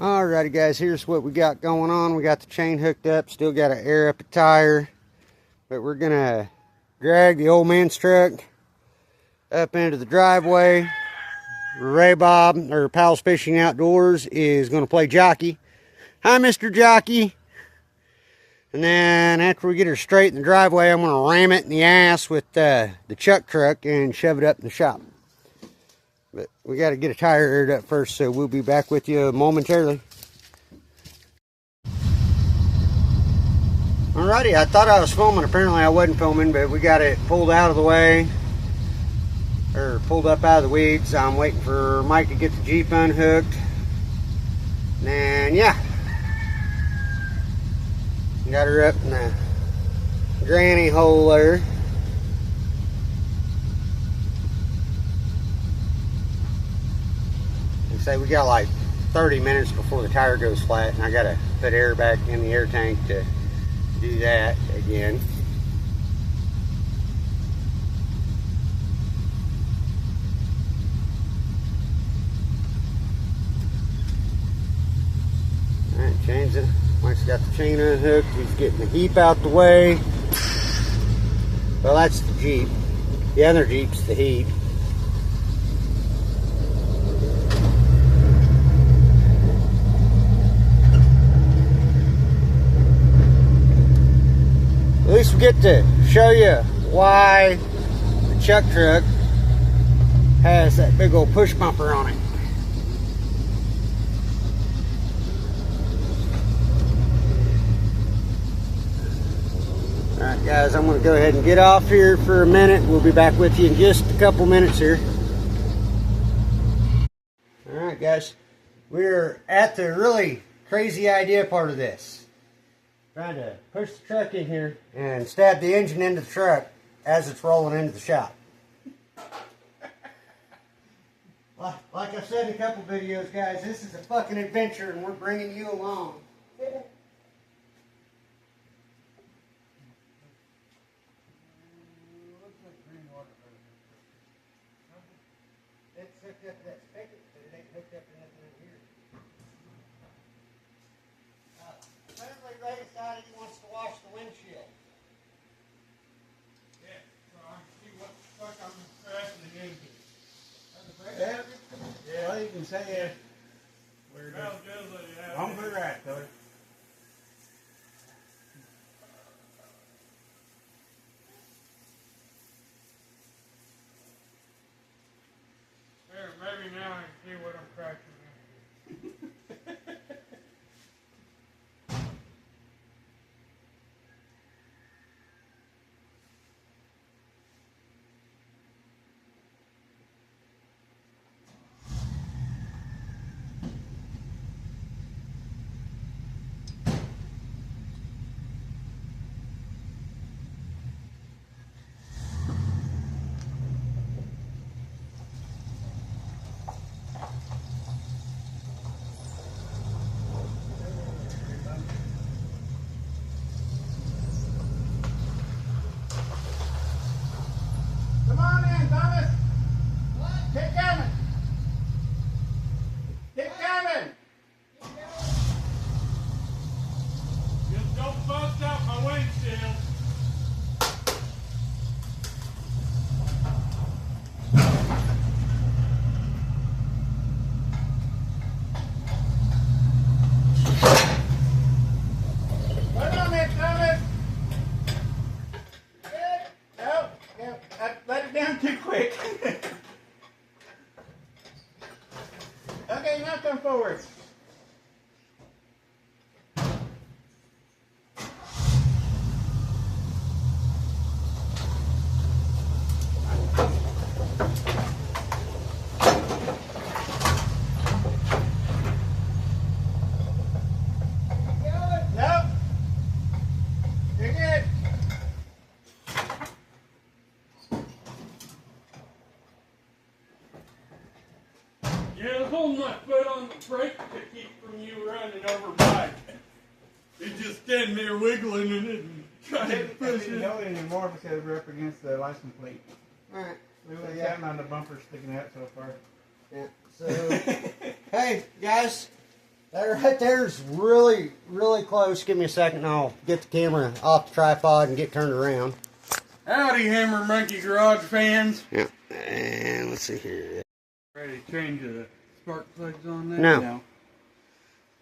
Alrighty guys, here's what we got going on. We got the chain hooked up, still got to air up the tire, but we're gonna drag the old man's truck up into the driveway. Ray Bob, or Pals Fishing Outdoors, is gonna play jockey. Hi, Mr. Jockey. And then after we get her straight in the driveway, I'm gonna ram it in the ass with the chuck truck and shove it up in the shop. But we got to get a tire aired up first, so we'll be back with you momentarily. Alrighty, I thought I was filming. Apparently I wasn't filming, but we got it pulled out of the way, or pulled up out of the weeds. I'm waiting for Mike to get the Jeep unhooked. And yeah, got her up in the granny hole there. Say we got like 30 minutes before the tire goes flat, and I gotta put air back in the air tank to do that again. Alright, change it. Mike's got the chain unhooked. He's getting the heap out the way. Well, that's the Jeep. The other Jeep's the heap. At least we get to show you why the chuck truck has that big old push bumper on it. Alright guys, I'm going to go ahead and get off here for a minute. We'll be back with you in just a couple minutes here. Alright guys, we're at the really crazy idea part of this. Trying to push the truck in here and stab the engine into the truck as it's rolling into the shop. Like I said in a couple videos, guys, this is a fucking adventure and we're bringing you along. It's hooked up to that spigot, but it ain't hooked up to nothing in here. Apparently Ray decided he wants to wash the windshield. Yeah, so I can see what the fuck I'm crashing into. Yeah, well, you can say it. Well, just let it I'm pretty right, Tony. There, maybe now I can see what I'm crashing into. Come on in, Thomas. What? Keep coming. Keep coming. Just don't bust out my windshield. Put on it, Thomas. No, no, I let it down too quick. Okay, now come forward. No, you're good. Yeah, I was holding my foot on the brake to keep from you running over Mike. He's just standing there wiggling in it and trying to push didn't it. know it anymore because we're up against the license plate. Alright. We were counting on the bumper sticking out so far. Yeah. So, hey, guys. That right there's really, really close. Give me a second and I'll get the camera off the tripod and get turned around. Howdy, Hammer Monkey Garage fans. Yeah. And let's see here. Ready to change the spark plugs on that? No.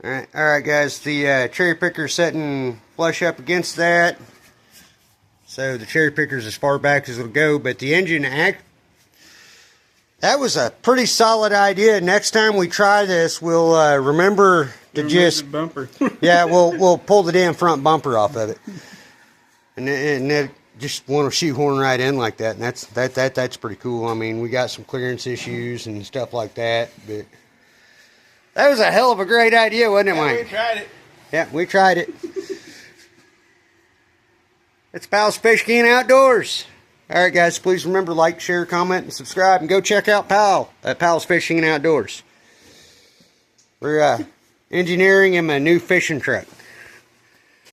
Alright guys, the cherry picker's setting flush up against that. So the cherry picker's as far back as it'll go, but the engine that was a pretty solid idea. Next time we try this, we'll remember to just bumper. yeah, we'll pull the damn front bumper off of it, and then just want to shoehorn right in like that, and that's pretty cool. I mean, we got some clearance issues and stuff like that, but that was a hell of a great idea, wasn't it, Mike? We tried it. Yeah, we tried it. It's Pal's Fish King Outdoors. Alright guys, please remember to like, share, comment, and subscribe, and go check out Pal at Pal's Fishing and Outdoors. We're engineering him a new fishing truck.